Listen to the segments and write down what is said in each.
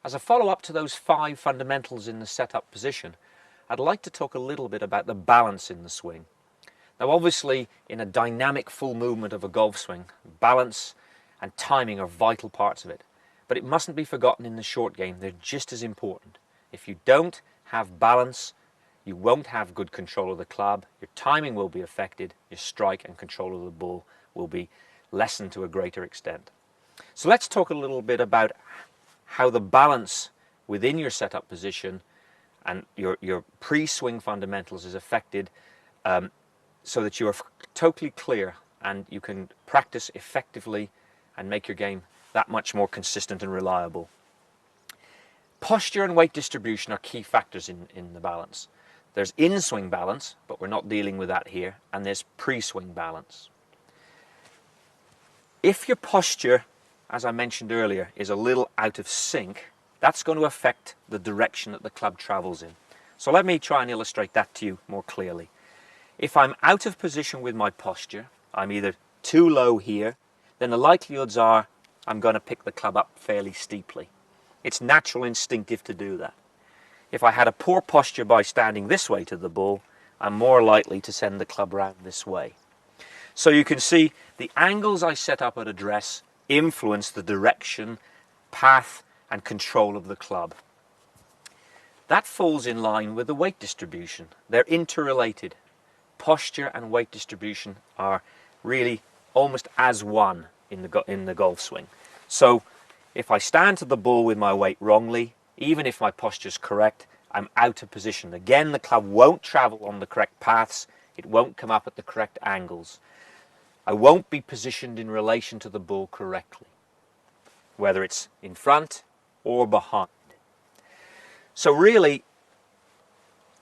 As a follow-up to those 5 fundamentals in the setup position, I'd like to talk a little bit about the balance in the swing. Now obviously, in a dynamic full movement of a golf swing, balance and timing are vital parts of it. But it mustn't be forgotten in the short game, they're just as important. If you don't have balance, you won't have good control of the club, your timing will be affected, your strike and control of the ball will be lessened to a greater extent. So let's talk a little bit about how the balance within your setup position and your pre-swing fundamentals is affected, so that you are totally clear and you can practice effectively and make your game that much more consistent and reliable. Posture and weight distribution are key factors in the balance. There's in-swing balance, but we're not dealing with that here, and there's pre-swing balance. If your posture, as I mentioned earlier, is a little out of sync, that's going to affect the direction that the club travels in. So let me try and illustrate that to you more clearly. If I'm out of position with my posture, I'm either too low here, then the likelihoods are I'm going to pick the club up fairly steeply. It's natural, instinctive to do that. If I had a poor posture by standing this way to the ball, I'm more likely to send the club round this way. So you can see the angles I set up at address influence the direction, path and control of the club. That falls in line with the weight distribution. They're interrelated. Posture and weight distribution are really almost as one in the golf swing. So if I stand to the ball with my weight wrongly, even if my posture is correct, I'm out of position. Again, the club won't travel on the correct paths. It won't come up at the correct angles. I won't be positioned in relation to the ball correctly, whether it's in front or behind. So really,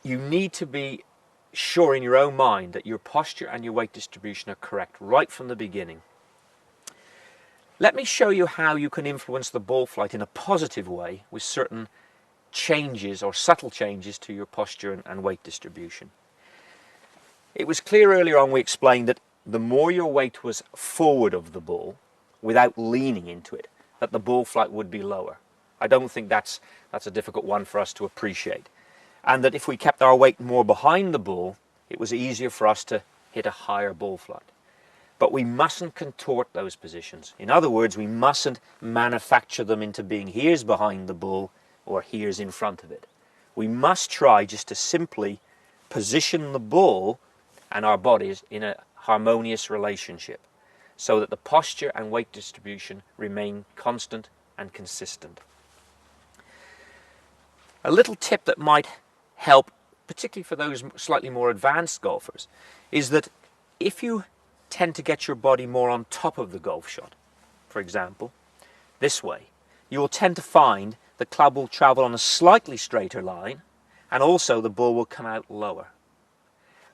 you need to be sure in your own mind that your posture and your weight distribution are correct right from the beginning. Let me show you how you can influence the ball flight in a positive way with certain changes or subtle changes to your posture and weight distribution. It was clear earlier on we explained that the more your weight was forward of the ball, without leaning into it, that the ball flight would be lower. I don't think that's a difficult one for us to appreciate. And that if we kept our weight more behind the ball, it was easier for us to hit a higher ball flight. But we mustn't contort those positions. In other words, we mustn't manufacture them into being here's behind the ball or here's in front of it. We must try just to simply position the ball and our bodies in a harmonious relationship so that the posture and weight distribution remain constant and consistent. A little tip that might help, particularly for those slightly more advanced golfers, is that if you tend to get your body more on top of the golf shot, for example, this way, you will tend to find the club will travel on a slightly straighter line and also the ball will come out lower.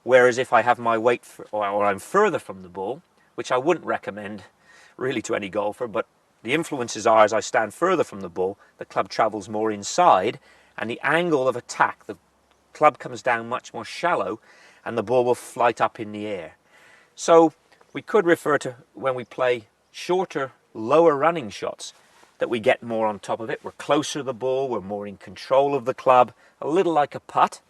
Whereas if I have my weight or I'm further from the ball, which I wouldn't recommend really to any golfer, but the influences are as I stand further from the ball, the club travels more inside and the angle of attack, the club comes down much more shallow and the ball will flight up in the air. So we could refer to when we play shorter, lower running shots that we get more on top of it. We're closer to the ball, we're more in control of the club, a little like a putt.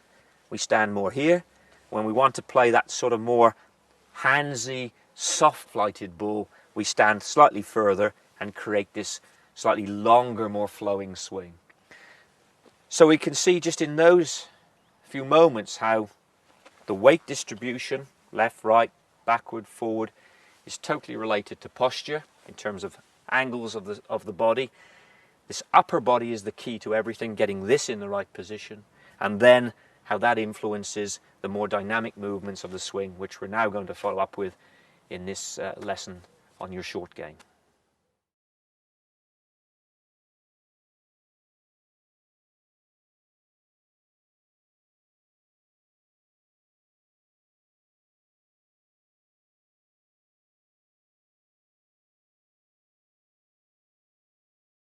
We stand more here. When we want to play that sort of more handsy, soft-flighted ball, we stand slightly further and create this slightly longer, more flowing swing. So we can see just in those few moments how the weight distribution, left, right, backward, forward, is totally related to posture in terms of angles of the body. This upper body is the key to everything, getting this in the right position, and then how that influences the more dynamic movements of the swing, which we're now going to follow up with in this lesson on your short game.